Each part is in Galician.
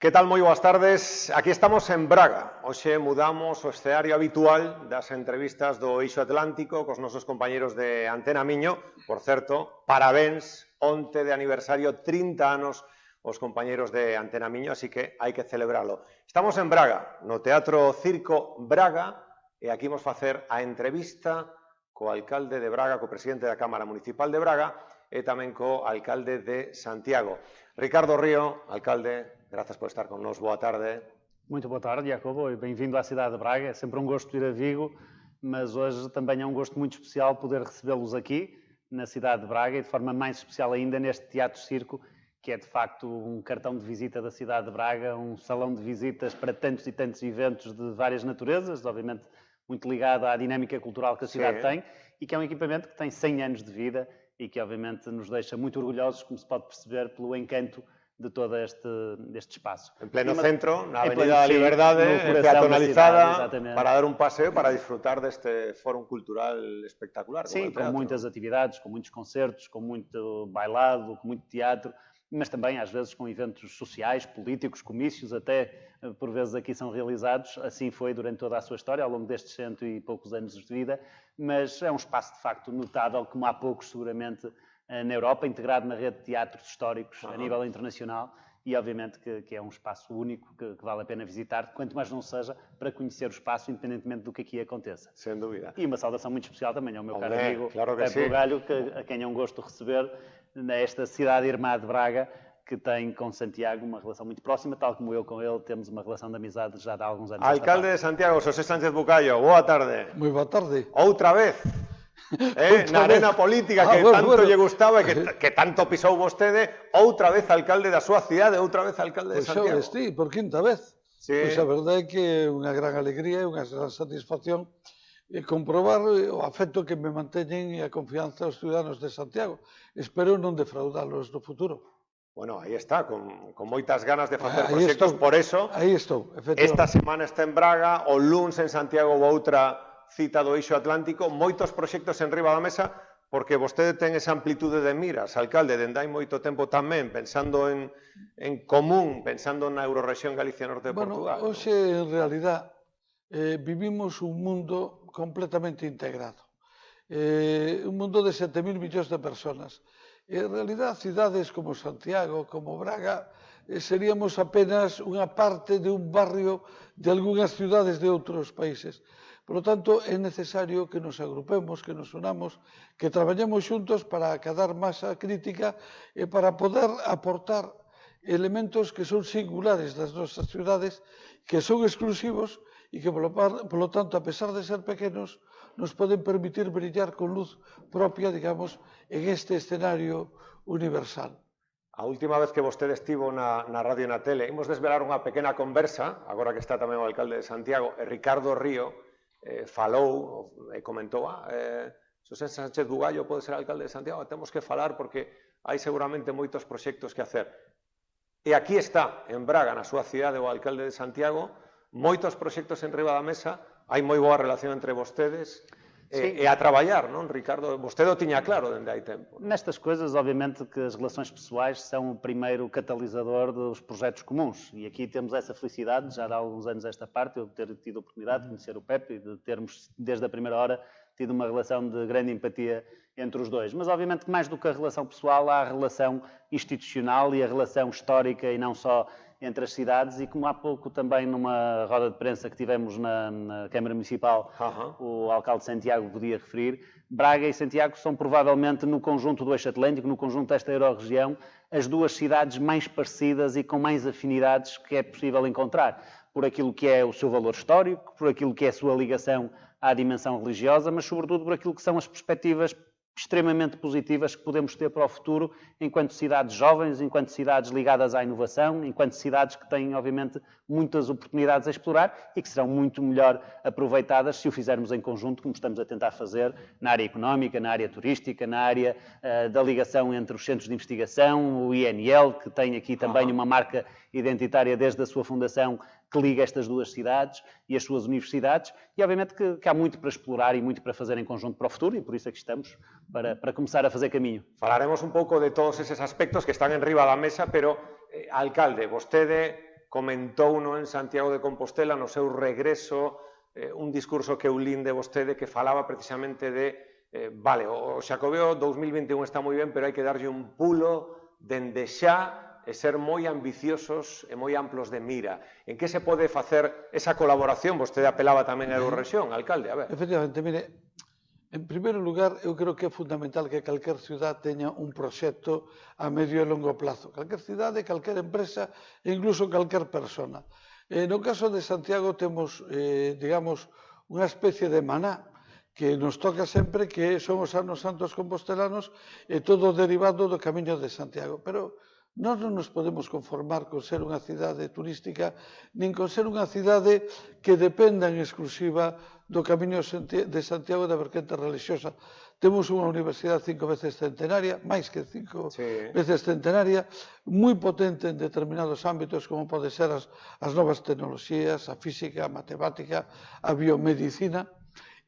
Que tal, moi boas tardes? Aquí estamos en Braga. Hoxe mudamos o escenario habitual das entrevistas do Eixo Atlántico cos nosos compañeros de Antena Miño. Por certo, parabéns, onte de aniversario, 30 anos os compañeros de Antena Miño, así que hai que celebralo. Estamos en Braga, no Teatro Circo Braga, e aquí imos facer a entrevista co alcalde de Braga, co presidente da Cámara Municipal de Braga e tamén co alcalde de Santiago. Ricardo Río, alcalde, grazas por estar con nos. Boa tarde. Muito boa tarde, Jacobo, e bem-vindo à cidade de Braga. É sempre um gosto ir a Vigo, mas hoje também é um gosto muito especial poder recebê-los aqui, na cidade de Braga, e de forma mais especial ainda neste Teatro Circo, que é de facto um cartão de visita da cidade de Braga, um salão de visitas para tantos e tantos eventos de várias naturezas, obviamente muito ligado à dinâmica cultural que a cidade tem, e que é um equipamento que tem 100 anos de vida e que obviamente nos deixa muito orgulhosos, como se pode perceber, pelo encanto de todo este espaço. En pleno centro, na Avenida da Liberdade, peatonalizada, para dar un paseo, para disfrutar deste fórum cultural espectacular. Sim, com muitas atividades, com muitos concertos, com muito bailado, com muito teatro, mas também às vezes com eventos sociais, políticos, comícios, até por vezes aqui são realizados. Assim foi durante toda a sua história, ao longo destes 100 e poucos anos de vida, mas é um espaço de facto notável, como há poucos seguramente na Europa, integrado na rede de teatros históricos a nível internacional, e obviamente que é um espaço único que vale a pena visitar, quanto mais não seja para conhecer o espaço, independentemente do que aqui aconteça. Sem dúvida. E uma saudação muito especial também ao meu caro amigo claro Pepe Bugalho, a quem é um gosto receber nesta cidade irmã de Braga, que tem com Santiago uma relação muito próxima, tal como eu com ele temos uma relação de amizade já de há alguns anos. Alcalde de Santiago, José Sánchez Bugallo, boa tarde. Moi boa tarde. Outra vez. Na arena política que tanto lle gustaba e que tanto pisou vostede, outra vez alcalde da súa cidade, outra vez alcalde de Santiago. Pois xa vesti, por quinta vez. Pois a verdade é que é unha gran alegría e unha gran satisfacción comprobar o afecto que me manteñen e a confianza dos ciudadanos de Santiago. Espero non defraudalos no futuro. Bueno, aí está, con moitas ganas de facer proxectos, por eso, esta semana está en Braga, o luns en Santiago ou outra cita do Eixo Atlántico, moitos proxectos en riba da mesa, porque vostede ten esa amplitude de miras, alcalde, dende hai moito tempo tamén, pensando en común, pensando na Eurorrexión Galicia Norte de Portugal. Bueno, hoxe, en realidad, vivimos un mundo completamente integrado. Un mundo de 7.000 millóns de personas. En realidad, cidades como Santiago, como Braga, seríamos apenas unha parte de un barrio de algunhas cidades de outros países. Por lo tanto, é necesario que nos agrupemos, que nos unamos, que traballemos xuntos para acadar masa crítica e para poder aportar elementos que son singulares das nosas cidades, que son exclusivos e que, polo tanto, a pesar de ser pequenos, nos poden permitir brillar con luz propia, digamos, en este escenario universal. A última vez que vostede estivo na radio e na tele, imos desvelar unha pequena conversa, agora que está tamén o alcalde de Santiago, e Ricardo Río falou e comentou José Sánchez Bugallo pode ser alcalde de Santiago, temos que falar porque hai seguramente moitos proxectos que hacer. E aquí está, en Braga, na súa cidade, o alcalde de Santiago, moitos proxectos en riba da mesa, hai moi boa relación entre vostedes, e a traballar, non, Ricardo? Vostede o tiña claro dende hai tempo. Nestas coisas, obviamente, que as relações pessoais são o primeiro catalisador dos projetos comuns. E aqui temos essa felicidade, já há alguns anos esta parte, eu ter tido a oportunidade de conhecer o Pepe e de termos, desde a primeira hora, tido uma relação de grande empatia entre os dois. Mas, obviamente, que mais do que a relação pessoal, há a relação institucional e a relação histórica e não só entre as cidades, e como há pouco também numa roda de prensa que tivemos na Câmara Municipal, o alcalde de Santiago podia referir, Braga e Santiago são provavelmente, no conjunto do Eixo Atlântico, no conjunto desta Eurorregião, as duas cidades mais parecidas e com mais afinidades que é possível encontrar, por aquilo que é o seu valor histórico, por aquilo que é a sua ligação à dimensão religiosa, mas sobretudo por aquilo que são as perspectivas extremamente positivas que podemos ter para o futuro enquanto cidades jovens, enquanto cidades ligadas à inovação, enquanto cidades que têm, obviamente, muitas oportunidades a explorar e que serão muito melhor aproveitadas se o fizermos em conjunto, como estamos a tentar fazer na área económica, na área turística, na área da ligação entre os centros de investigação, o INL, que tem aqui também uma marca identitária desde a sua fundação, que liga estas duas cidades e as suas universidades, e obviamente que há muito para explorar e muito para fazer em conjunto para o futuro, e por isso aqui estamos, para começar a fazer caminho. Falaremos un pouco de todos eses aspectos que están en riba da mesa, pero, alcalde, vostede comentouno en Santiago de Compostela no seu regreso, un discurso que eu lín de vostede que falaba precisamente de vale, o Xacobeo 2021 está moi ben, pero hai que darlle un pulo dende xa e ser moi ambiciosos e moi amplos de mira. En que se pode facer esa colaboración? Vostede apelaba tamén a Eurorrexión, alcalde, a ver. Efectivamente, mire, en primeiro lugar, eu creo que é fundamental que calquer ciudad teña un proxecto a medio e longo plazo. Calquer cidade, calquer empresa e incluso calquer persona. No caso de Santiago temos, digamos, unha especie de maná que nos toca sempre, que son os anos santos compostelanos e todo derivado do Camiño de Santiago. Pero nós non nos podemos conformar con ser unha cidade turística, nin con ser unha cidade que dependa en exclusiva do Camiño de Santiago da vertente religiosa. Temos unha universidade 5 veces centenaria, máis que 5 veces centenaria, moi potente en determinados ámbitos, como pode ser as novas tecnoloxías, a física, a matemática, a biomedicina.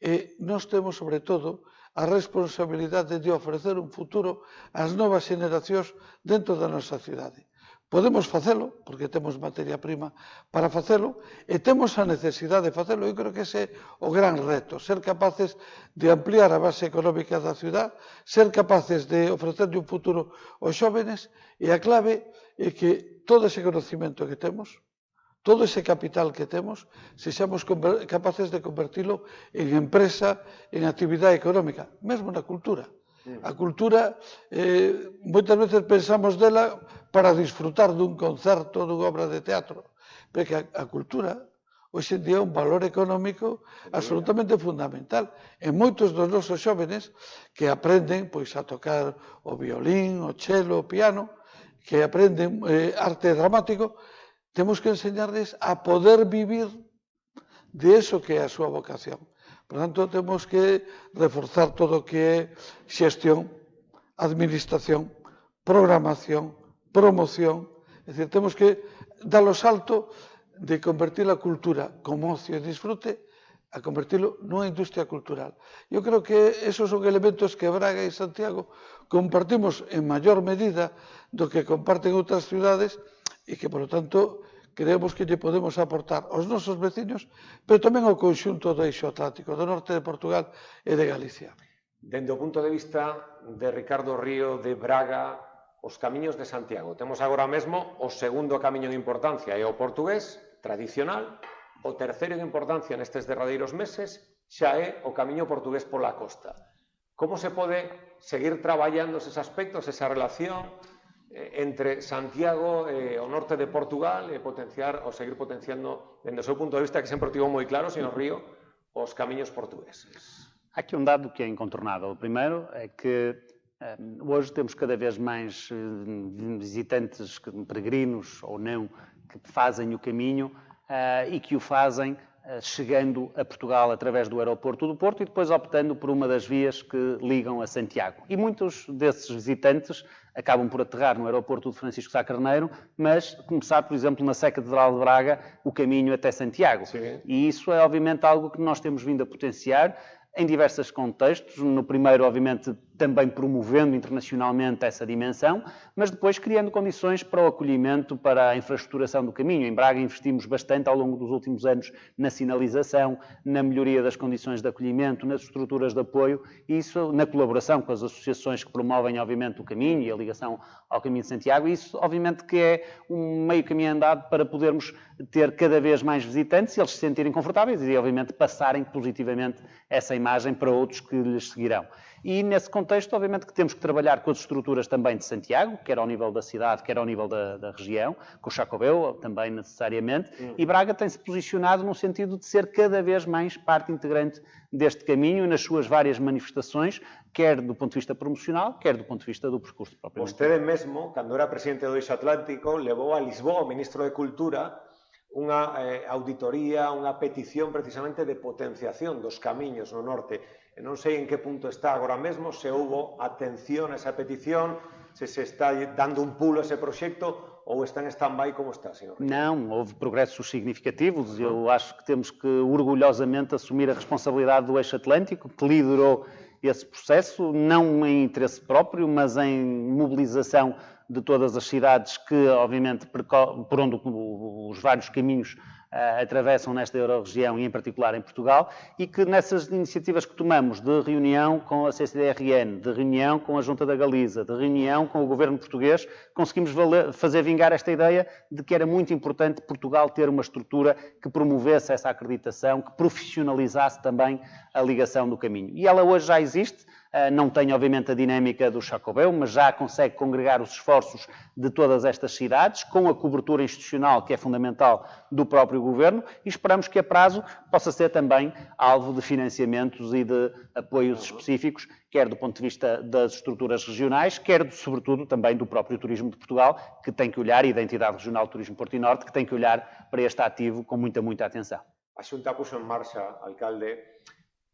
E nós temos, sobre todo, a responsabilidade de ofrecer un futuro ás novas xeneracións dentro da nosa cidade. Podemos facelo, porque temos materia prima para facelo, e temos a necesidade de facelo. Eu creo que ese é o gran reto, ser capaces de ampliar a base económica da cidade, ser capaces de ofrecerle un futuro aos xóvenes, e a clave é que todo ese conocimento que temos, todo ese capital que temos, sexamos capaces de convertilo en empresa, en actividade económica, mesmo na cultura. A cultura, moitas veces pensamos dela para disfrutar dun concerto, dunha obra de teatro, pero que a cultura, hoxe en día, é un valor económico absolutamente fundamental. E moitos dos nosos xóvenes que aprenden pois a tocar o violín, o cello, o piano, que aprenden arte dramático, temos que enseñarles a poder vivir de eso que é a súa vocación. Por tanto, temos que reforzar todo o que é xestión, administración, programación, promoción. É dicir, temos que dar o salto de convertir a cultura como ocio e disfrute a convertilo nunha industria cultural. Eu creo que esos son elementos que Braga e Santiago compartimos en maior medida do que comparten outras ciudades e que, por lo tanto, creemos que lle podemos aportar aos nosos veciños, pero tamén ao conxunto do eixo atlántico, do norte de Portugal e de Galicia. Dende o punto de vista de Ricardo Río, de Braga, os camiños de Santiago. Temos agora mesmo o segundo camiño en importancia, é o portugués, tradicional. O terceiro en importancia nestes derradeiros meses xa é o camiño portugués pola costa. Como se pode seguir traballando eses aspectos, esa relación entre Santiago e o norte de Portugal e potenciar ou seguir potenciando, dende o seu punto de vista, que sempre tivo moi claro, señor Río, os camiños portugueses? Há aqui um dado que é incontornável. O primeiro é que hoje temos cada vez mais visitantes, peregrinos ou não, que fazem o caminho e que o fazem chegando a Portugal através do aeroporto do Porto e depois optando por uma das vias que ligam a Santiago. E muitos desses visitantes acabam por aterrar no aeroporto de Francisco Sá Carneiro, mas começar, por exemplo, na Sé Catedral de Braga, o caminho até Santiago. Sim. E isso é, obviamente, algo que nós temos vindo a potenciar em diversos contextos. No primeiro, obviamente, também promovendo internacionalmente essa dimensão, mas depois criando condições para o acolhimento, para a infraestruturação do caminho. Em Braga investimos bastante ao longo dos últimos anos na sinalização, na melhoria das condições de acolhimento, nas estruturas de apoio, e isso na colaboração com as associações que promovem, obviamente, o caminho e a ligação ao Caminho de Santiago. Isso, obviamente, que é um meio caminho andado para podermos ter cada vez mais visitantes e eles se sentirem confortáveis e, obviamente, passarem positivamente essa imagem para outros que lhes seguirão. E nesse contexto, obviamente, que temos que trabalhar com as estruturas também de Santiago, quer ao nível da cidade, quer ao nível da região, com o Xacobeo também necessariamente, e Braga tem-se posicionado no sentido de ser cada vez mais parte integrante deste caminho, nas suas várias manifestações, quer do ponto de vista promocional, quer do ponto de vista do percurso próprio. Vostede mesmo, cando era presidente do Eixo Atlántico, levou a Lisboa o ministro de Cultura unha auditoría, unha petición precisamente de potenciación dos camiños no norte. E non sei en que punto está agora mesmo, se houbo atención a esa petición, se está dando un pulo a ese proxecto ou está en stand-by como está, senhor? Não, houve progressos significativos. Eu acho que temos que orgulhosamente assumir a responsabilidade do Eixo Atlântico, que liderou esse processo, não em interesse próprio, mas em mobilização de todas as cidades que, obviamente, por onde os vários caminhos atravessam nesta Euro-região e, em particular, em Portugal, e que nessas iniciativas que tomamos de reunião com a CCDRN, de reunião com a Junta da Galiza, de reunião com o governo português, conseguimos fazer vingar esta ideia de que era muito importante Portugal ter uma estrutura que promovesse essa acreditação, que profissionalizasse também a ligação do caminho. E ela hoje já existe. Não tem, obviamente, a dinâmica do Xacobeo, mas já consegue congregar os esforços de todas estas cidades, com a cobertura institucional, que é fundamental, do próprio Governo, e esperamos que a prazo possa ser também alvo de financiamentos e de apoios específicos, quer do ponto de vista das estruturas regionais, quer, sobretudo, também do próprio Turismo de Portugal, que tem que olhar, e da Entidade Regional de Turismo Porto e Norte, que tem que olhar para este ativo com muita, muita atenção. A Xunta puxo en marcha, alcalde,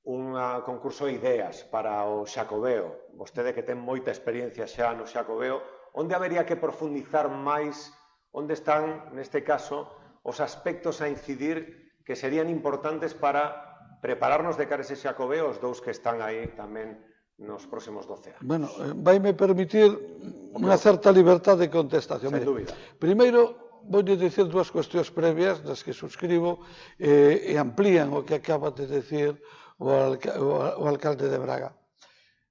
un concurso de ideas para o Xacobeo. Vostede que ten moita experiencia xa no Xacobeo, onde habería que profundizar máis, onde están, neste caso, os aspectos a incidir que serían importantes para prepararnos de cara a ese Xacobeo, os dous que están aí tamén nos próximos 12 anos? Bueno, vaime permitir unha certa libertad de contestación. Sen dúbida. Primeiro, voulle dicir dúas cuestións previas das que subscribo e amplían o que acaba de decir o alcalde de Braga.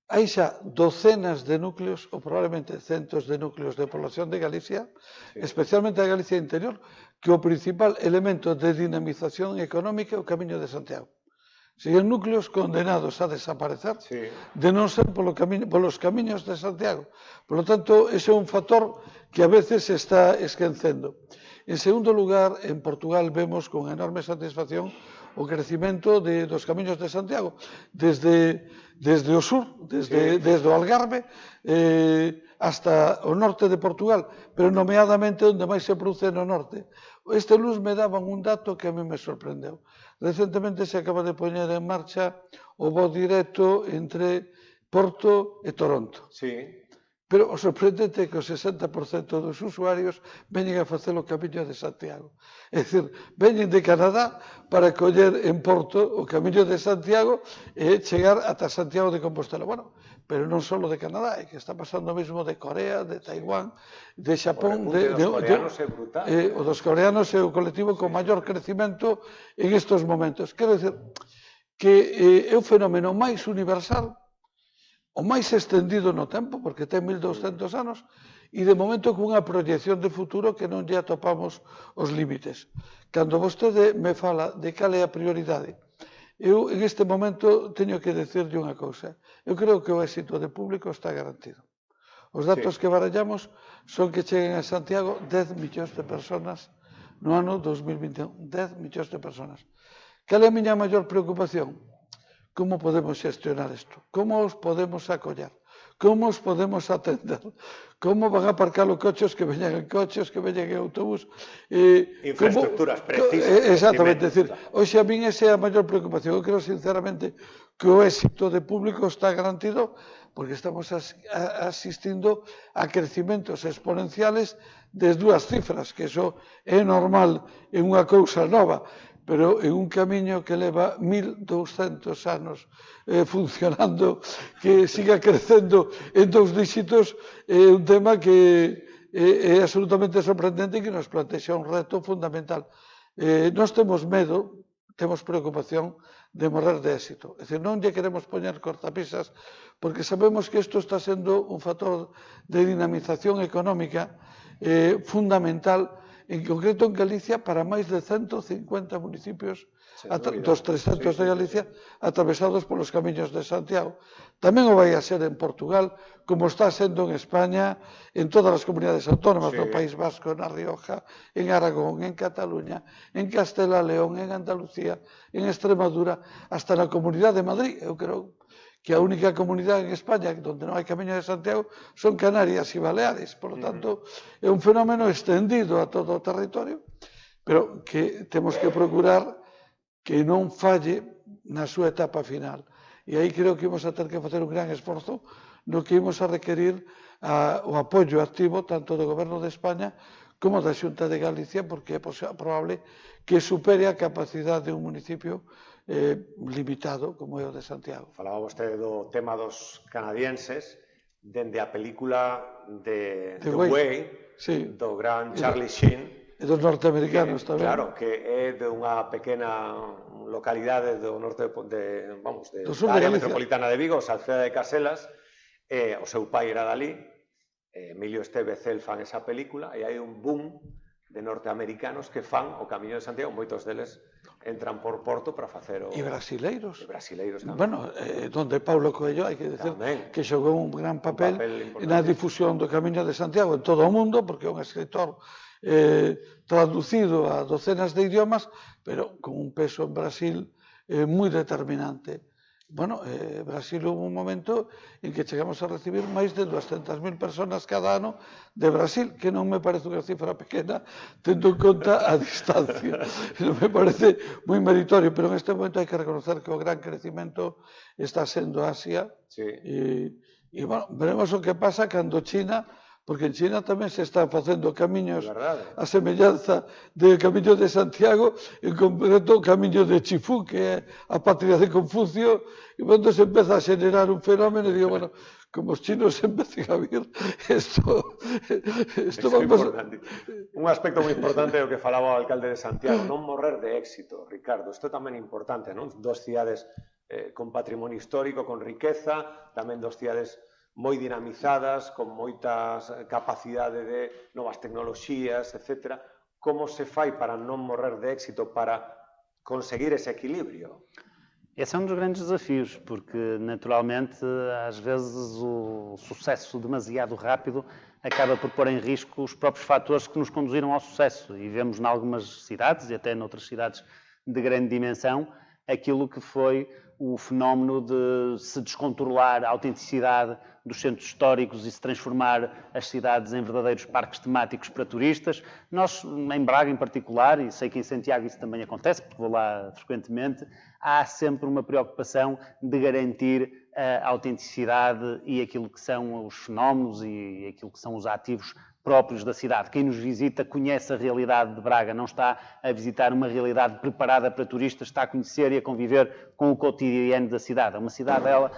Hai xa docenas de núcleos, ou probablemente centos de núcleos de población de Galicia, especialmente a Galicia interior, que o principal elemento de dinamización económica é o Camiño de Santiago. Siguen núcleos condenados a desaparecer de non ser polos camiños de Santiago. Por lo tanto, ese é un factor que a veces se está esquecendo. En segundo lugar, en Portugal vemos con enorme satisfacción o crecimento dos camiños de Santiago, desde o sur, desde o Algarve, hasta o norte de Portugal, pero nomeadamente onde máis se produce no norte. Este luns me daban un dato que a mí me sorprendeu. Recentemente se acaba de poñer en marcha o voo directo entre Porto e Toronto. Sí. Pero o sorprendente é que o 60% dos usuarios veñen a facer o Camiño de Santiago. É dicir, veñen de Canadá para coller en Porto o Camiño de Santiago e chegar ata Santiago de Compostela. Bueno, pero non só de Canadá, é que está pasando o mesmo de Corea, de Taiwán, de Xapón. O dos coreanos é brutal. O dos coreanos é o colectivo con maior crecimento en estes momentos. Quero dicir que é o fenómeno máis universal, o máis extendido no tempo, porque ten 1200 anos, e de momento cunha proyección de futuro que non lle atopamos os límites. Cando vostede me fala de cal é a prioridade, eu en este momento teño que decirlle unha cousa. Eu creo que o éxito de público está garantido. Os datos que barallamos son que cheguen a Santiago 10 millóns de personas no ano 2021. 10 millóns de personas. Cal é a miña maior preocupación? Como podemos xestionar isto? Como os podemos acoller? Como os podemos atender? Como van a aparcar os coches que veñan en coches, que veñan en autobús? Infraestructuras precisas. Exactamente. Decir, hoxe a min esa é a maior preocupación. Eu creo sinceramente que o éxito de público está garantido porque estamos asistindo a crecimentos exponenciales de dúas cifras, que iso é normal en unha cousa nova, pero en un camiño que leva 1200 anos funcionando, que siga crecendo en 2 dígitos, é un tema que é absolutamente sorprendente e que nos plantexa un reto fundamental. Nós temos medo, temos preocupación de morrer de éxito. É dicir, non lle queremos poñer cortapisas, porque sabemos que isto está sendo un factor de dinamización económica fundamental, en concreto en Galicia, para máis de 150 municipios dos 300 de Galicia atravesados polos camiños de Santiago. Tamén o vai a ser en Portugal, como está sendo en España, en todas as comunidades autónomas, no País Vasco, na Rioja, en Aragón, en Cataluña, en Castela e León, en Andalucía, en Extremadura, hasta na Comunidade de Madrid. Eu creo que a única comunidade en España donde non hai Camiño de Santiago son Canarias e Baleares. Por lo tanto, é un fenómeno extendido a todo o territorio, pero que temos que procurar que non falle na súa etapa final. E aí creo que imos a ter que facer un gran esforzo no que imos a requerir o apoio activo tanto do Goberno de España como da Xunta de Galicia, porque é probable que supere a capacidade de un municipio limitado como é o de Santiago. Falaba vostede do tema dos canadienses, dende a película de The Way, Way, sí, do gran Charlie Sheen, e dos norteamericanos tamén. claro, que é de unha pequena localidade do norte Do sur da de área Galicia. metropolitana de Vigo, Salceda de Caselas, o seu pai era dali, Emilio Estevez el fan esa película, e hai un boom de norteamericanos que fan o Camiño de Santiago, moitos deles entran por Porto para facer o... E brasileiros. E brasileiros tamén. Bueno, donde Paulo Coelho, hai que decir, Tamén. que xogou un gran papel importante. na difusión do Camiño de Santiago en todo o mundo, porque é un escritor traducido a docenas de idiomas, pero con un peso en Brasil moi determinante. Bueno, Brasil hubo un momento en que chegamos a recibir máis de 200.000 personas cada ano de Brasil, que non me parece unha cifra pequena, tendo en conta a distancia. Non me parece moi meritorio, pero en este momento hai que reconocer que o gran crecimento está sendo Asia. Sí. E, bueno, veremos o que pasa cando China, porque en China tamén se están facendo camiños a semellanza do Camiño de Santiago, en concreto o Camiño de Chifú, que é a patria de Confucio, e cando se empeza a xenerar un fenómeno, digo, bueno, como os chinos empecen a vir, isto vamos... Un aspecto moi importante é o que falaba o alcalde de Santiago, non morrer de éxito, Ricardo. Isto tamén é importante, non? Dos cidades con patrimonio histórico, con riqueza, tamén dos cidades moi dinamizadas, con moitas capacidade de novas tecnoloxías, etc. Como se fai para non morrer de éxito, para conseguir ese equilibrio? Esse é um dos grandes desafios, porque naturalmente às vezes o sucesso demasiado rápido acaba por pôr em risco os próprios fatores que nos conduziram ao sucesso. E vemos em algumas cidades, e até noutras cidades de grande dimensão, aquilo que foi o fenómeno de se descontrolar a autenticidade dos centros históricos e se transformar as cidades em verdadeiros parques temáticos para turistas. Nós, em Braga em particular, e sei que em Santiago isso também acontece, porque vou lá frequentemente, há sempre uma preocupação de garantir a autenticidade e aquilo que são os fenómenos e aquilo que são os ativos próprios da cidade. Quem nos visita conhece a realidade de Braga, não está a visitar uma realidade preparada para turistas, está a conhecer e a conviver com o cotidiano da cidade. É uma cidade, ela,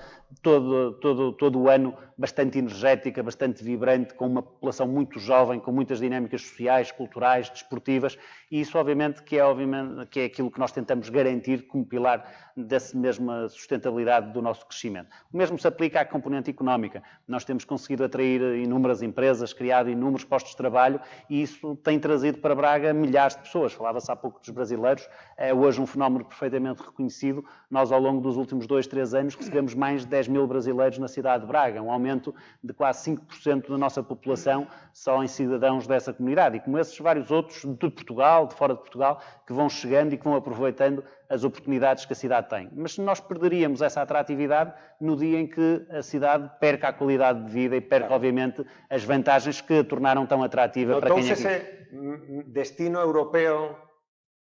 todo o ano, bastante energética, bastante vibrante, com uma população muito jovem, com muitas dinâmicas sociais, culturais, desportivas, e isso obviamente que é aquilo que nós tentamos garantir como pilar dessa mesma sustentabilidade do nosso crescimento. O mesmo se aplica à componente económica. Nós temos conseguido atrair inúmeras empresas, criado inúmeros postos de trabalho, e isso tem trazido para Braga milhares de pessoas. Falava-se há pouco dos brasileiros, é hoje um fenómeno perfeitamente reconhecido. Nós, ao longo dos últimos 2, 3 anos, recebemos mais de 10.000 brasileiros na cidade de Braga, um aumento de quase 5% da nossa população só em cidadãos dessa comunidade. E como esses vários outros de Portugal, de fora de Portugal, que vão chegando e que vão aproveitando as oportunidades que a cidade tem. Mas nós perderíamos essa atratividade no dia em que a cidade perca a qualidade de vida e perca, obviamente, as vantagens que a tornaram tão atrativa para quem é que... Ese destino europeo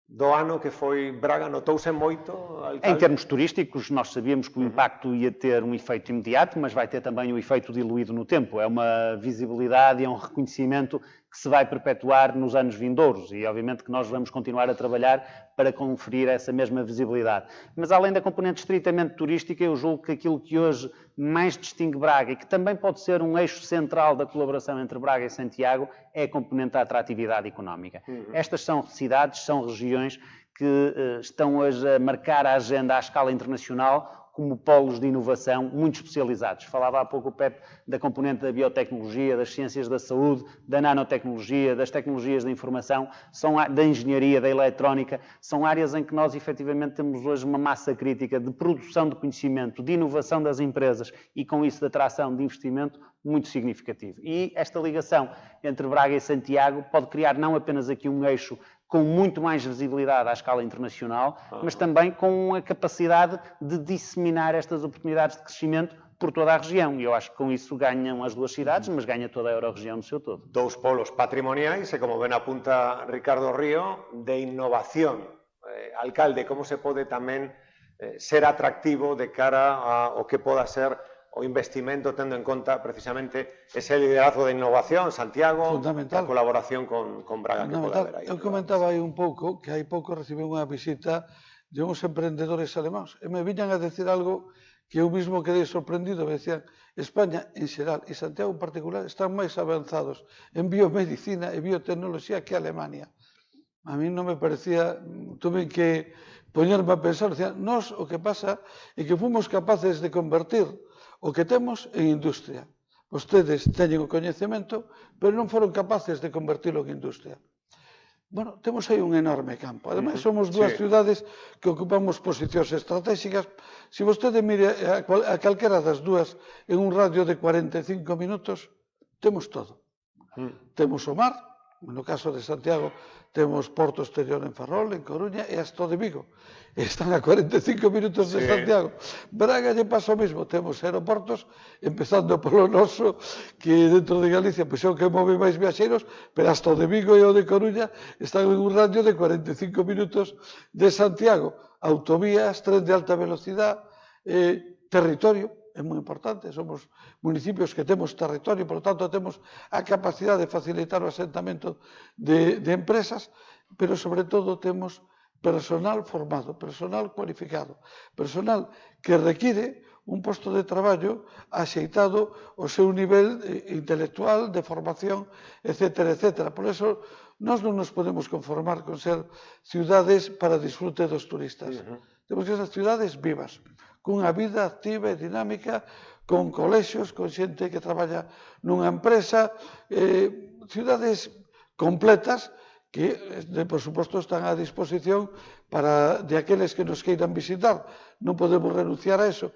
do ano que foi Braga, notouse moito, alcalde? Em termos turísticos, nós sabíamos que o impacto ia ter um efeito imediato, mas vai ter também um efeito diluído no tempo. É uma visibilidade, é um reconhecimento que se vai perpetuar nos anos vindouros e, obviamente, que nós vamos continuar a trabalhar para conferir essa mesma visibilidade. Mas, além da componente estritamente turística, eu julgo que aquilo que hoje mais distingue Braga e que também pode ser um eixo central da colaboração entre Braga e Santiago é a componente da atratividade económica. Estas são cidades, são regiões que estão hoje a marcar a agenda à escala internacional como polos de inovação muito especializados. Falava há pouco o Pepe da componente da biotecnologia, das ciências da saúde, da nanotecnologia, das tecnologias da informação, da engenharia, da eletrónica, são áreas em que nós efetivamente temos hoje uma massa crítica de produção de conhecimento, de inovação das empresas e com isso de atração de investimento muito significativo. E esta ligação entre Braga e Santiago pode criar não apenas aqui um eixo com muito mais visibilidade à escala internacional, mas também com a capacidade de disseminar estas oportunidades de crescimento por toda a região. E eu acho que com isso ganham as duas cidades, mas ganha toda a Eurorregião no seu todo. Dous polos patrimoniais e, como ben apunta Ricardo Río, de innovación. Alcalde, como se pode tamén ser atractivo de cara ao que poda ser o investimento tendo en conta precisamente ese liderazgo de innovación, Santiago, a colaboración con Braga que pode haber aí. Eu comentaba aí un pouco que hai pouco recibí unha visita de uns emprendedores alemáns e me viñan a decir algo que eu mesmo quedei sorprendido, me decían, España en xeral e Santiago en particular están máis avanzados en biomedicina e biotecnoloxía que Alemania. A mí non me parecía, tuve que poñerme a pensar, decía, nós o que pasa é que fomos capaces de convertir o que temos en industria. Vostedes teñen o coñecemento, pero non foron capaces de convertilo en industria. Bueno, temos aí un enorme campo. Ademais, somos dúas ciudades que ocupamos posicións estratégicas. Se vostede mire a calquera das dúas en un radio de 45 minutos, temos todo. Temos o mar, no caso de Santiago, temos Porto Exterior en Ferrol, en Coruña e hasta de Vigo. Están a 45 minutos de Santiago. Braga lle pasa o mesmo. Temos aeroportos, empezando polo noso, que dentro de Galicia pois é o que move máis viaxeiros, pero hasta o de Vigo e o de Coruña están en un radio de 45 minutos de Santiago. Autovías, tren de alta velocidade, territorio. É moi importante, somos municipios que temos territorio, por lo tanto temos a capacidade de facilitar o asentamento de empresas, pero sobre todo temos personal formado, personal cualificado, personal que require un posto de traballo axeitado ao seu nivel intelectual, de formación, etcétera, etcétera. Por eso, nós non nos podemos conformar con ser ciudades para disfrute dos turistas. Temos que ser ciudades vivas, cunha vida activa e dinámica, con colexios, con xente que traballa nunha empresa, ciudades completas que, por suposto, están a disposición de aqueles que nos queiran visitar. Non podemos renunciar a eso,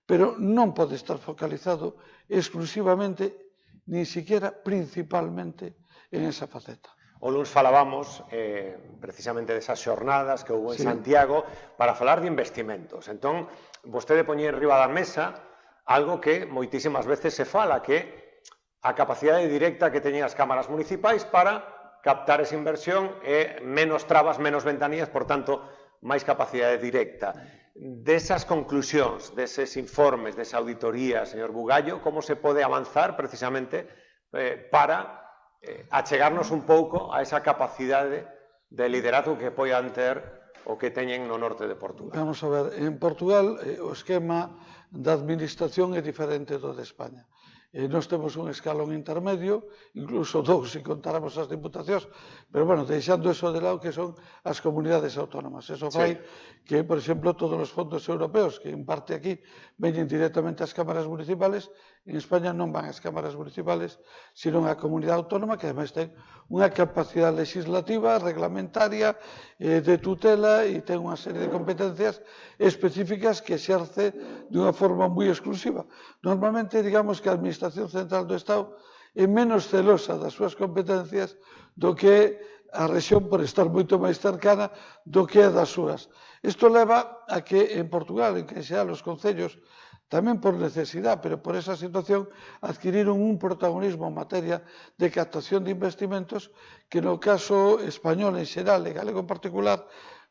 pero non pode estar focalizado exclusivamente, ni siquiera principalmente, en esa faceta. O luns falábamos precisamente desas xornadas que houve en Santiago para falar de investimentos. Entón, vostede poñía enriba da mesa algo que moitísimas veces se fala, que a capacidade directa que teñen as cámaras municipais para captar esa inversión e menos trabas, menos ventanillas, por tanto, máis capacidade directa. Desas conclusións, deses informes, desa auditoría, señor Bugallo, como se pode avanzar precisamente para achegarnos un pouco a esa capacidade de liderazgo que poidan ter o que teñen no norte de Portugal? Vamos a ver, en Portugal o esquema da administración é diferente do de España. Nós temos un escalón intermedio, incluso dous se contáramos as diputacións, pero, bueno, deixando eso de lado que son as comunidades autónomas. Eso fai que, por exemplo, todos os fondos europeos, que en parte aquí veñen directamente ás cámaras municipales, en España non van ás cámaras municipales, sino a comunidade autónoma, que ademais ten unha capacidade legislativa, reglamentaria, de tutela, e ten unha serie de competencias específicas que exerce dunha forma moi exclusiva. Normalmente, digamos que a Administración Central do Estado é menos celosa das súas competencias do que a rexión, por estar moito máis cercana do que é das súas. Isto leva a que en Portugal, en que xeral os concellos, tamén por necesidade, pero por esa situación, adquiriron un protagonismo en materia de captación de investimentos que no caso español en xeral e galego en particular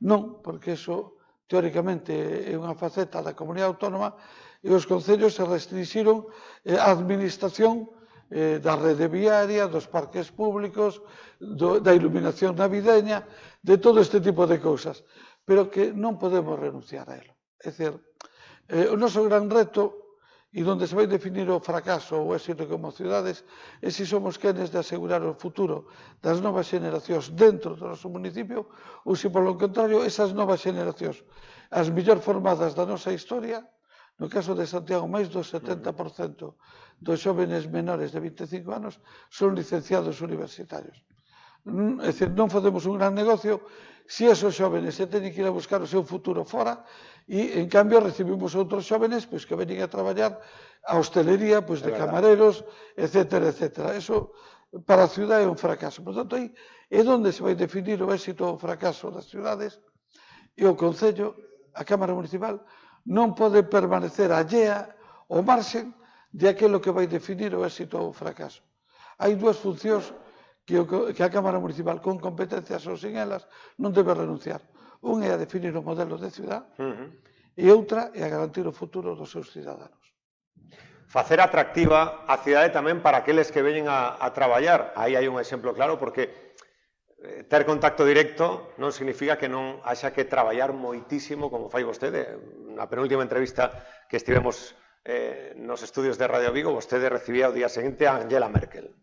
non, porque eso teóricamente é unha faceta da comunidade autónoma e os concellos se restringiron a administración da rede viaria, dos parques públicos, da iluminación navideña, de todo este tipo de cousas, pero que non podemos renunciar a elo. É dicir, o noso gran reto e onde se vai definir o fracaso ou o éxito como cidades é se somos quenes de asegurar o futuro das novas xeneracións dentro do noso municipio ou se, polo contrario, esas novas xeneracións, as mellor formadas da nosa historia, no caso de Santiago, máis do 70% dos xóvenes menores de 25 anos son licenciados universitarios. É dicir, non facemos un gran negocio se esos xóvenes se teñen que ir a buscar o seu futuro fora e, en cambio, recibimos outros xóvenes que veñen a traballar a hostelería, de camareros, etcétera, etcétera. Eso, para a ciudad, é un fracaso. Por tanto, aí é onde se vai definir o éxito ou o fracaso das ciudades e o Concello, a Cámara Municipal, non pode permanecer allea ao marxen de aquilo que vai definir o éxito ou o fracaso. Hai dúas funcións que a Cámara Municipal, con competencias ou sin elas, non debe renunciar. Un é a definir o modelo de ciudad e outra é a garantir o futuro dos seus ciudadanos. Facer atractiva a cidade tamén para aqueles que veñen a traballar. Aí hai un exemplo claro, porque ter contacto directo non significa que non haxa que traballar moitísimo como fai vostede. Na penúltima entrevista que estivemos nos estudios de Radio Vigo, vostede recibía o día seguinte a Angela Merkel,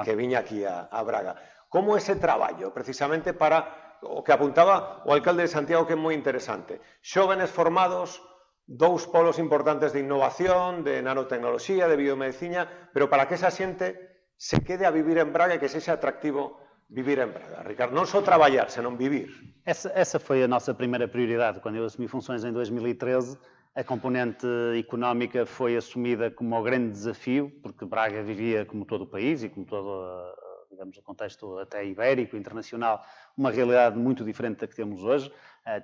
que viña aquí a Braga. Como ese traballo, precisamente para o que apuntaba o alcalde de Santiago, que é moi interesante. Xóvenes formados, dous polos importantes de innovación, de nanotecnoloxía, de biomedicina, pero para que esa xente se quede a vivir en Braga e que sexa atractivo vivir em Braga, Ricardo. Não só trabalhar, senão viver. Essa foi a nossa primeira prioridade. Quando eu assumi funções em 2013, a componente económica foi assumida como o grande desafio, porque Braga vivia, como todo o país e como todo, digamos, o contexto até ibérico, internacional, uma realidade muito diferente da que temos hoje.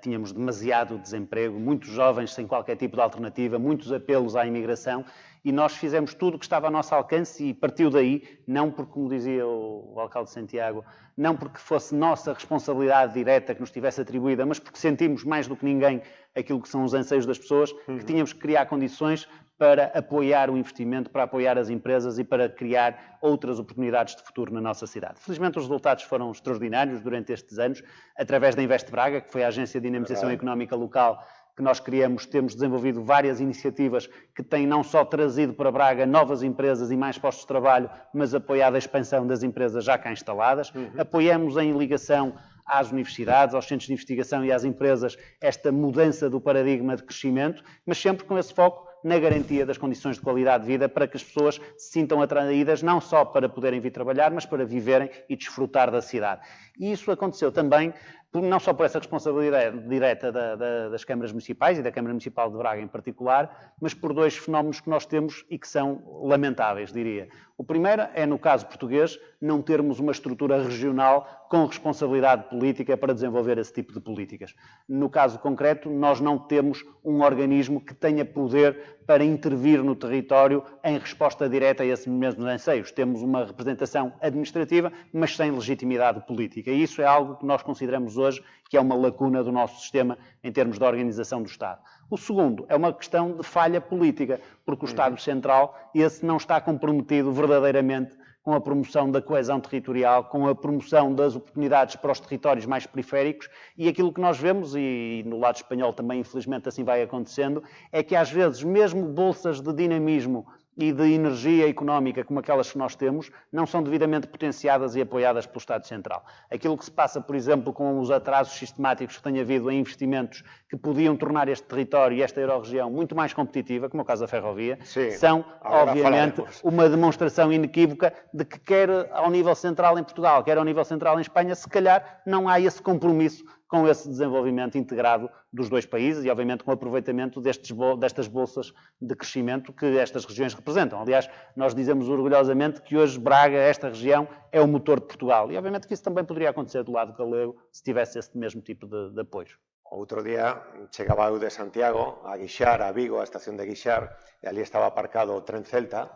Tínhamos demasiado desemprego, muitos jovens sem qualquer tipo de alternativa, muitos apelos à imigração, e nós fizemos tudo o que estava ao nosso alcance e partiu daí, não porque, como dizia o alcalde de Santiago, não porque fosse nossa responsabilidade direta que nos tivesse atribuída, mas porque sentimos mais do que ninguém aquilo que são os anseios das pessoas, que tínhamos que criar condições para apoiar o investimento, para apoiar as empresas e para criar outras oportunidades de futuro na nossa cidade. Felizmente os resultados foram extraordinários durante estes anos, através da Invest Braga, que foi a agência de dinamização económica local que nós criamos, temos desenvolvido várias iniciativas que têm não só trazido para Braga novas empresas e mais postos de trabalho, mas apoiado a expansão das empresas já cá instaladas. Apoiamos em ligação às universidades, aos centros de investigação e às empresas esta mudança do paradigma de crescimento, mas sempre com esse foco na garantia das condições de qualidade de vida para que as pessoas se sintam atraídas não só para poderem vir trabalhar, mas para viverem e desfrutar da cidade. E isso aconteceu também não só por essa responsabilidade direta das câmaras municipais e da Câmara Municipal de Braga em particular, mas por dois fenómenos que nós temos e que são lamentáveis, diria. O primeiro é, no caso português, não termos uma estrutura regional com responsabilidade política para desenvolver esse tipo de políticas. No caso concreto, nós não temos um organismo que tenha poder para intervir no território em resposta direta a esses mesmos anseios. Temos uma representação administrativa, mas sem legitimidade política. E isso é algo que nós consideramos hoje que é uma lacuna do nosso sistema em termos de organização do Estado. O segundo é uma questão de falha política, porque o Estado Central, esse não está comprometido verdadeiramente com a promoção da coesão territorial, com a promoção das oportunidades para os territórios mais periféricos, e aquilo que nós vemos, e no lado espanhol também infelizmente assim vai acontecendo, é que às vezes mesmo bolsas de dinamismo e de energia económica como aquelas que nós temos, não são devidamente potenciadas e apoiadas pelo Estado Central. Aquilo que se passa, por exemplo, com os atrasos sistemáticos que tem havido em investimentos que podiam tornar este território e esta Euro-região muito mais competitiva, como o caso da ferrovia, são, obviamente, uma demonstração inequívoca de que quer ao nível central em Portugal, quer ao nível central em Espanha, se calhar não há esse compromisso com esse desenvolvimento integrado dos dois países e, obviamente, com o aproveitamento destas bolsas de crescimento que estas regiões representam. Aliás, nós dizemos orgulhosamente que hoje Braga, esta região, é o motor de Portugal. E, obviamente, que isso também poderia acontecer do lado galego se tivesse este mesmo tipo de apoio. Outro día chegaba eu de Santiago a Guixar, a Vigo, a estación de Guixar, e ali estaba aparcado o tren Celta,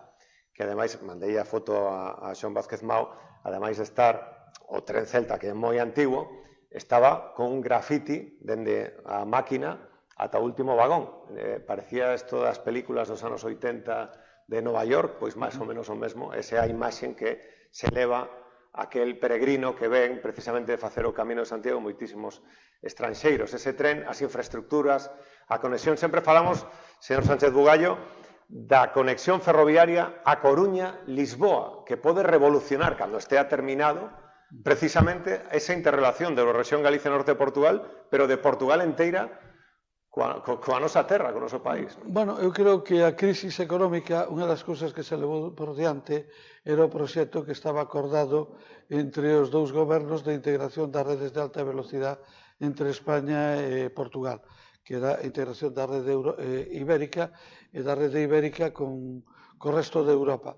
que ademais mandei a foto a Xoán Vázquez Mao, ademais de estar o tren Celta, que é moi antigo, estaba con un grafiti dende a máquina ata o último vagón. Parecía isto das películas dos anos 80 de Nova York, pois máis ou menos o mesmo. Esa é a imaxen que se leva aquel peregrino que ven precisamente de facer o Camino de Santiago moitísimos estranxeiros. Ese tren, as infraestructuras, a conexión. Sempre falamos, señor Sánchez Bugallo, da conexión ferroviaria a Coruña-Lisboa, que pode revolucionar, cando estea terminado, precisamente esa interrelación de la región Galicia Norte de Portugal, pero de Portugal inteira coa nosa terra, co noso país. Bueno, eu creo que a crisis económica, unha das cousas que se levou por diante era o proxecto que estaba acordado entre os dous gobernos de integración das redes de alta velocidade entre España e Portugal, que era a integración da rede ibérica e da rede ibérica con o resto de Europa.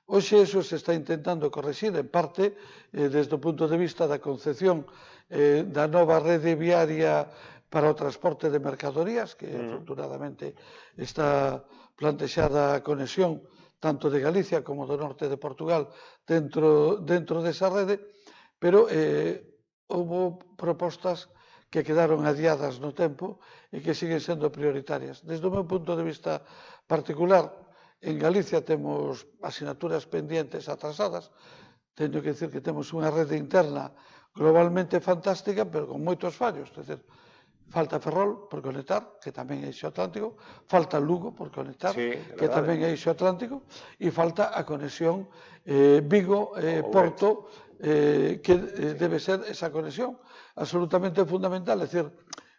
Hoxe eso se está intentando corregir, en parte, desde o punto de vista da concepción da nova rede viaria para o transporte de mercadorías, que afortunadamente está plantexada a conexión tanto de Galicia como do norte de Portugal dentro desa rede, pero houve propostas que quedaron adiadas no tempo e que siguen sendo prioritarias. Desde o meu punto de vista particular, en Galicia temos asignaturas pendientes atrasadas. Teño que dicir que temos unha rede interna globalmente fantástica, pero con moitos fallos. É dicir, falta Ferrol por conectar, que tamén é eixo atlántico, falta Lugo por conectar, Sí, que tamén é eixo atlántico, e falta a conexión Vigo-Porto, que debe ser esa conexión absolutamente fundamental. É dicir,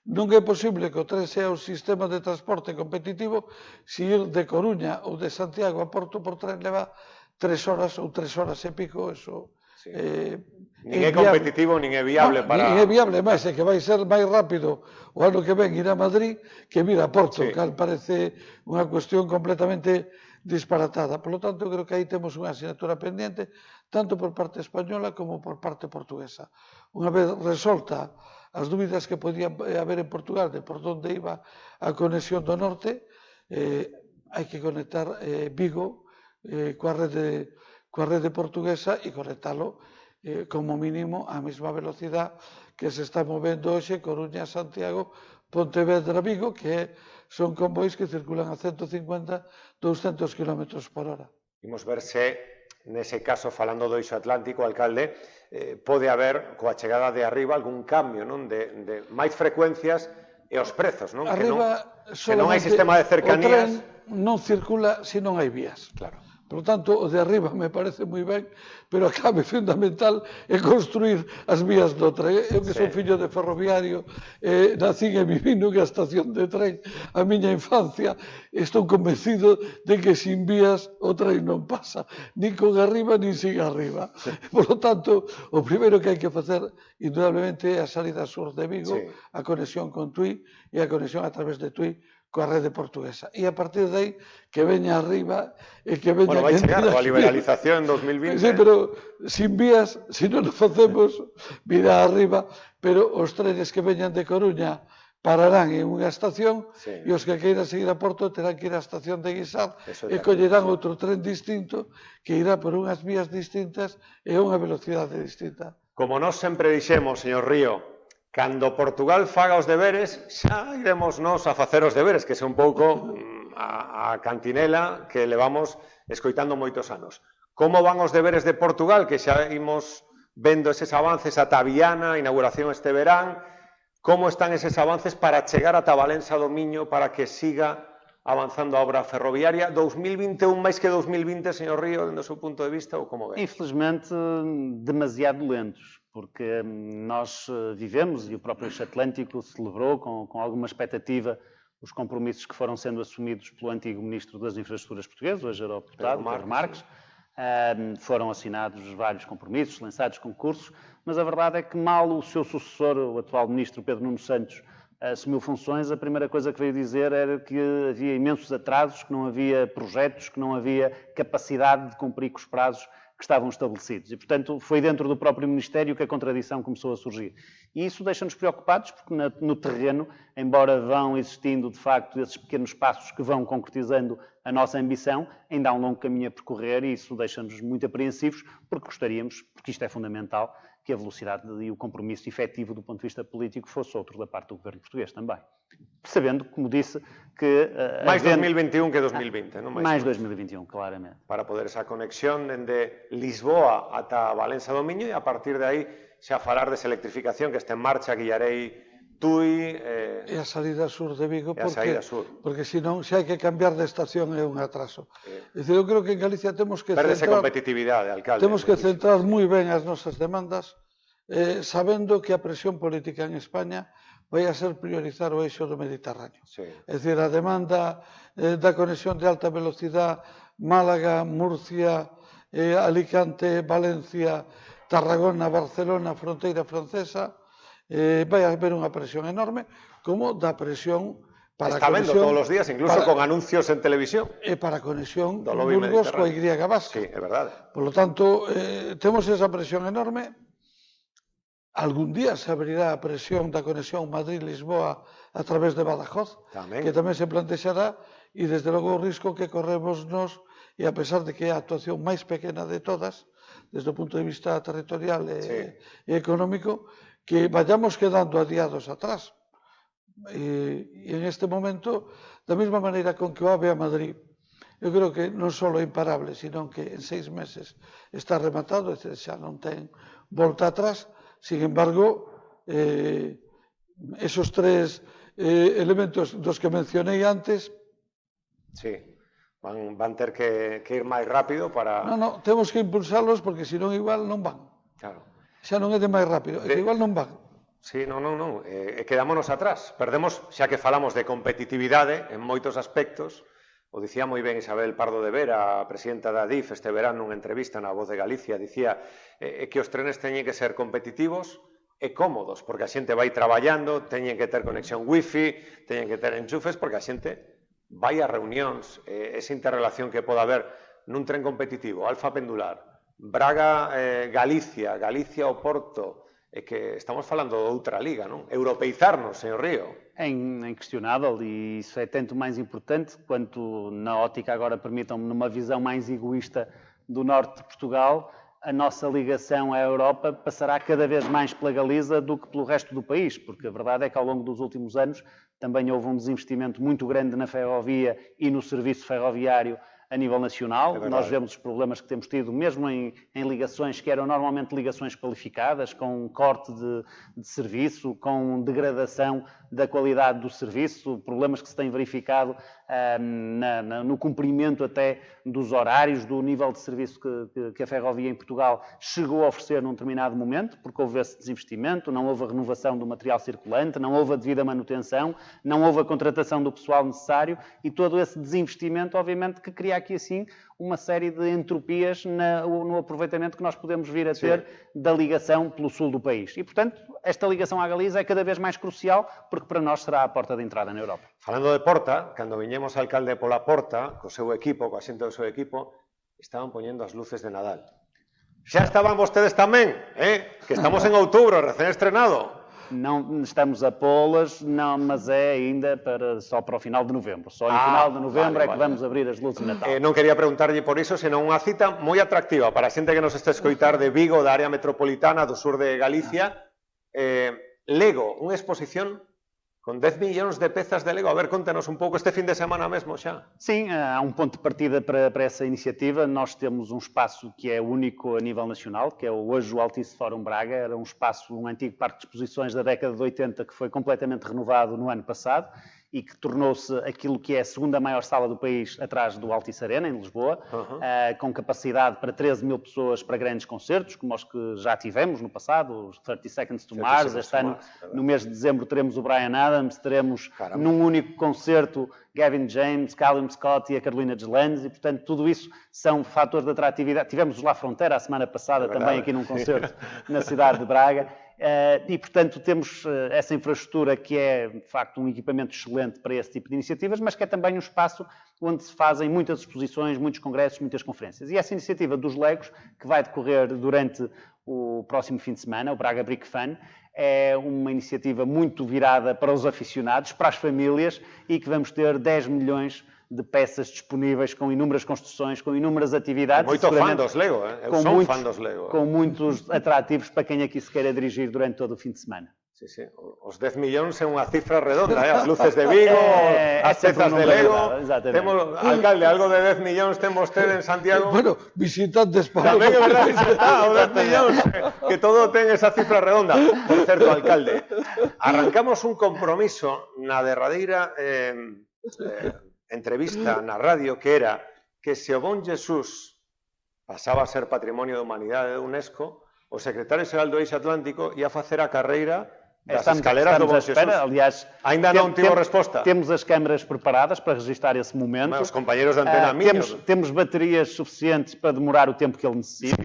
non é posible que o tren sea un sistema de transporte competitivo se ir de Coruña ou de Santiago a Porto por tren leva 3 horas ou 3 horas e pico, eso nin é competitivo, nin é viable para... Nin é viable, máis é que vai ser máis rápido o ano que ven ir a Madrid que vir a Porto, que parece unha cuestión completamente disparatada. Por lo tanto, creo que aí temos unha asignatura pendiente, tanto por parte española como por parte portuguesa. Unha vez resolta as dúbidas que podía haber en Portugal de por onde iba a conexión do norte, hai que conectar Vigo coa rede portuguesa e conectalo como mínimo á mesma velocidade que se está movendo hoxe Coruña, Santiago, Pontevedra, Vigo, que son convois que circulan a 150, 200 km por hora. Imos ver se, nese caso, falando do eixo atlántico, alcalde, pode haber, coa chegada de arriba, algún cambio, non? De máis frecuencias e os prezos, non? Arriba, que non hai sistema de cercanías. O tren non circula se non hai vías. Claro. Por lo tanto, o de arriba me parece moi ben, pero a clave fundamental é construir as vías do tren. Eu que son fillo de ferroviario, nacín e vivín nunha estación de tren a miña infancia, estou convencido de que sin vías o tren non pasa, nin con arriba, nin sin arriba. Por lo tanto, o primeiro que hai que facer, indudablemente, é a salida sur de Vigo, a conexión con Tui e a conexión a través de Tui coa rede portuguesa. E a partir de aí, que veña arriba e que veña... Bueno, vai chegar coa liberalización en 2020. Sí, pero sin vías, se non o facemos, virá arriba, pero os trenes que veñan de Coruña pararán en unha estación e os que queiran seguir a Porto terán que ir á estación de Guisar e collerán outro tren distinto que irá por unhas vías distintas e a unha velocidade distinta. Como nós sempre dixemos, señor Río, cando Portugal faga os deberes, xa iremos nós a facer os deberes, que é un pouco a cantinela que levamos escoitando moitos anos. Como van os deberes de Portugal, que xa imos vendo eses avances ata Viana, a inauguración este verán, como están eses avances para chegar ata Valença do Miño para que siga avanzando a obra ferroviaria? 2021 máis que 2020, señor Río, dende o seu punto de vista, ou como ve? Infelizmente, demasiado lentos, porque nós vivemos, e o próprio eixo atlântico celebrou com alguma expectativa os compromissos que foram sendo assumidos pelo antigo Ministro das Infraestruturas português, hoje eurodeputado, Pedro Marques. Foram assinados vários compromissos, lançados concursos, mas a verdade é que mal o seu sucessor, o atual Ministro Pedro Nuno Santos, assumiu funções, a primeira coisa que veio dizer era que havia imensos atrasos, que não havia projetos, que não havia capacidade de cumprir com os prazos que estavam estabelecidos. E, portanto, foi dentro do próprio Ministério que a contradição começou a surgir. E isso deixa-nos preocupados, porque no terreno, embora vão existindo, de facto, esses pequenos passos que vão concretizando a nossa ambição, ainda há um longo caminho a percorrer e isso deixa-nos muito apreensivos, porque gostaríamos, porque isto é fundamental, que a velocidade e o compromisso efetivo do ponto de vista político fosse outro da parte do governo português também. Sabendo, como disse, que... Mais 2021 que 2020, non? Mais 2021, claramente. Para poder esa conexión dende Lisboa ata Valença do Miño e a partir de aí xa falar desa electrificación que está en marcha, Guillarei, Tui... E a salida sur de Vigo, porque senón xa hai que cambiar de estación é un atraso. É dicir, eu creo que en Galicia temos que centrar... competitividade, alcalde. Temos que centrar moi ben as nosas demandas, sabendo que a presión política en España vai a ser priorizar o eixo do Mediterráneo. É dicir, a demanda da conexión de alta velocidade Málaga, Murcia, Alicante, Valencia, Tarragona, Barcelona, fronteira francesa, vai haber unha presión enorme, como da presión para está vendo todos os días, incluso con anuncios en televisión. E para a conexión Burgos coa Y vasca. Sí, é verdade. Por lo tanto, temos esa presión enorme. Algún día se abrirá a presión da conexión Madrid-Lisboa a través de Badajoz, que tamén se plantexará, e desde logo o risco que corremos nos, e a pesar de que é a actuación máis pequena de todas, desde o punto de vista territorial e económico, que vayamos quedando adiados atrás. E en este momento, da mesma maneira con que o AVE a Madrid, eu creo que non só é imparable, sino que en 6 meses está rematado, xa non ten volta atrás, Sin embargo, esos tres elementos dos que mencionei antes... Sí, van ter que ir máis rápido para... Non, temos que impulsarlos porque senón igual non van. Claro. Xa non é de máis rápido, é que igual non van. Sí, non. Quedámonos atrás. Perdemos, xa que falamos de competitividade en moitos aspectos, o dicía moi ben Isabel Pardo de Vera, a presidenta da DIF, este verano nunha entrevista na Voz de Galicia, dicía que os trenes teñen que ser competitivos e cómodos, porque a xente vai traballando, teñen que ter conexión wifi, teñen que ter enchufes, porque a xente vai a reunións, esa interrelación que pode haber nun tren competitivo, Alfa Pendular, Braga, Galicia, Galicia o Porto, é que estamos falando de outra liga, non? Europeizarnos, señor Río. É inquestionável e isso é tanto mais importante quanto na ótica agora permitam-me numa visão mais egoísta do norte de Portugal, a nossa ligação à Europa passará cada vez mais pela Galiza do que pelo resto do país, porque a verdade é que ao longo dos últimos anos também houve um desinvestimento muito grande na ferrovia e no serviço ferroviário a nível nacional. Nós vemos os problemas que temos tido, mesmo em ligações que eram normalmente ligações qualificadas, com corte de serviço, com degradação da qualidade do serviço, problemas que se têm verificado no cumprimento até dos horários, do nível de serviço que a ferrovia em Portugal chegou a oferecer num determinado momento, porque houve esse desinvestimento, não houve a renovação do material circulante, não houve a devida manutenção, não houve a contratação do pessoal necessário e todo esse desinvestimento, obviamente, que cria aqui assim uma série de entropias no aproveitamento que nós podemos vir a ter da ligação pelo sul do país. E, portanto, esta ligação à Galiza é cada vez mais crucial, porque para nós será a porta de entrada na Europa. Falando de porta, cando viñemos alcalde pola porta, co seu equipo, co asiento do seu equipo, estaban poñendo as luces de Nadal. Xa estaban vostedes tamén, que estamos en outubro, recén estrenado. Não estamos a pô-las, não, mas é ainda só para o final de novembro. Só em final de novembro é que vamos abrir as luzes de Natal. Non quería preguntarlle por iso, senón unha cita moi atractiva para a xente que nos está a escoitar de Vigo, da área metropolitana, do sur de Galicia. Lego, unha exposición con 10 millóns de pezas de Lego. A ver, contanos un pouco este fin de semana mesmo xa. Sim, há um ponto de partida para essa iniciativa. Nós temos um espaço que é único a nível nacional, que é hoje o Altice Fórum Braga. Era um espaço, um antigo parque de exposições da década de 80 que foi completamente renovado no ano passado e que tornou-se aquilo que é a segunda maior sala do país atrás do Altice Arena, em Lisboa, com capacidade para 13 mil pessoas para grandes concertos, como os que já tivemos no passado, os 30 Seconds to Mars. Este ano, no mês de dezembro, teremos o Bryan Adams, teremos num único concerto Gavin James, Callum Scott e a Carolina Deslandes, e, portanto, tudo isso são fatores de atratividade. Tivemos lá Fronteira a semana passada também aqui num concerto na cidade de Braga. E, portanto, temos essa infraestrutura que é, de facto, um equipamento excelente para esse tipo de iniciativas, mas que é também um espaço onde se fazem muitas exposições, muitos congressos, muitas conferências. E essa iniciativa dos Legos, que vai decorrer durante o próximo fim de semana, o Braga Brick Fun, é uma iniciativa muito virada para os aficionados, para as famílias, e que vamos ter 10 milhões de peças disponíveis com inúmeras construções, com inúmeras atividades. Moito fã dos Lego, eu sou fã dos Lego. Com muitos atrativos para quem aqui se queira dirigir durante todo o fim de semana. Sí, sí. Os 10 millóns é unha cifra redonda, as luces de Vigo, as pezas de Lego. Temos, alcalde, algo de 10 millóns temos vostede en Santiago. Bueno, visitantes para... Tamén é verdade, os 10 millóns, que todo ten esa cifra redonda. Por certo, alcalde, arrancamos un compromiso na derradeira entrevista na radio que era que se o Bon Jesús pasaba a ser Patrimonio da Humanidade de UNESCO, o secretario xeral do Eixo Atlántico ia facer a carreira das escaleras do Bon Jesús. Aliás, ainda non tivo resposta. Temos as câmaras preparadas para registrar esse momento. Os compañeros de Antena Miño. Temos baterias suficientes para demorar o tempo que ele necessita.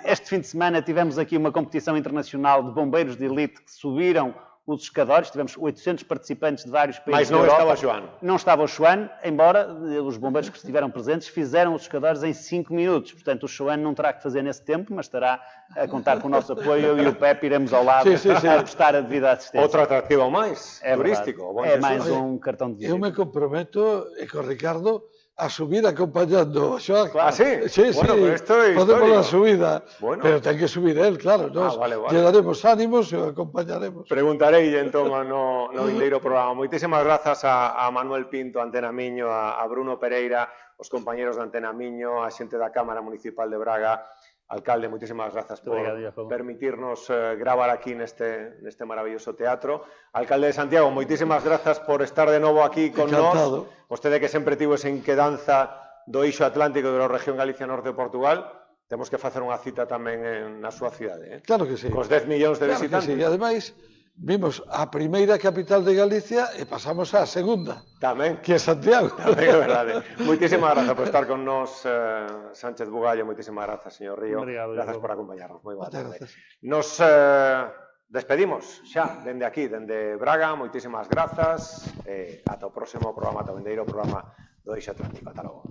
Este fim de semana tivemos aqui uma competição internacional de bombeiros de elite que subiram os escadores, tivemos 800 participantes de vários países. Mas não estava o João. Não estava o João, embora os bombeiros que estiveram presentes fizeram os escadores em 5 minutos. Portanto, o João não terá que fazer nesse tempo, mas estará a contar com o nosso apoio. Eu e o Pepe iremos ao lado a prestar a devida assistência. Outro atrativo a mais, turístico. É mais um cartão de visita. Eu me comprometo com o Ricardo a subir acompañando a Joan. Claro. ¿Ah, sí? Sí, bueno, sí, esto es podemos histórico. la subida, bueno. pero ten que subir él, claro. Nos vale. lle daremos ánimos e o acompañaremos. Preguntarei, entón, no vindeiro programa. Moitísimas grazas a Manuel Pinto, Antena Miño, a Bruno Pereira, os compañeros de Antena Miño, a xente da Cámara Municipal de Braga, Alcalde, moitísimas grazas por permitirnos gravar aquí neste maravilloso teatro. Alcalde de Santiago, moitísimas grazas por estar de novo aquí con nós. Vostede que sempre tivo esa inquedanza do Eixo Atlántico da región Galicia Norte de Portugal, temos que facer unha cita tamén na súa cidade. Claro que sí. Cos 10 millóns de visitantes. Claro que sí, e ademais vimos a primeira capital de Galicia e pasamos á segunda. Tamén. Que é Santiago. Tamén é verdade. Moitísimas grazas por estar con nos, Sánchez Bugallo. Moitísimas grazas, señor Río. Grazas por acompañarnos. Moi boa tarde. Nos despedimos xa dende aquí, dende Braga. Moitísimas grazas. Ata o próximo programa, ata o vendeiro programa do Eixo Atlántico. Ata logo.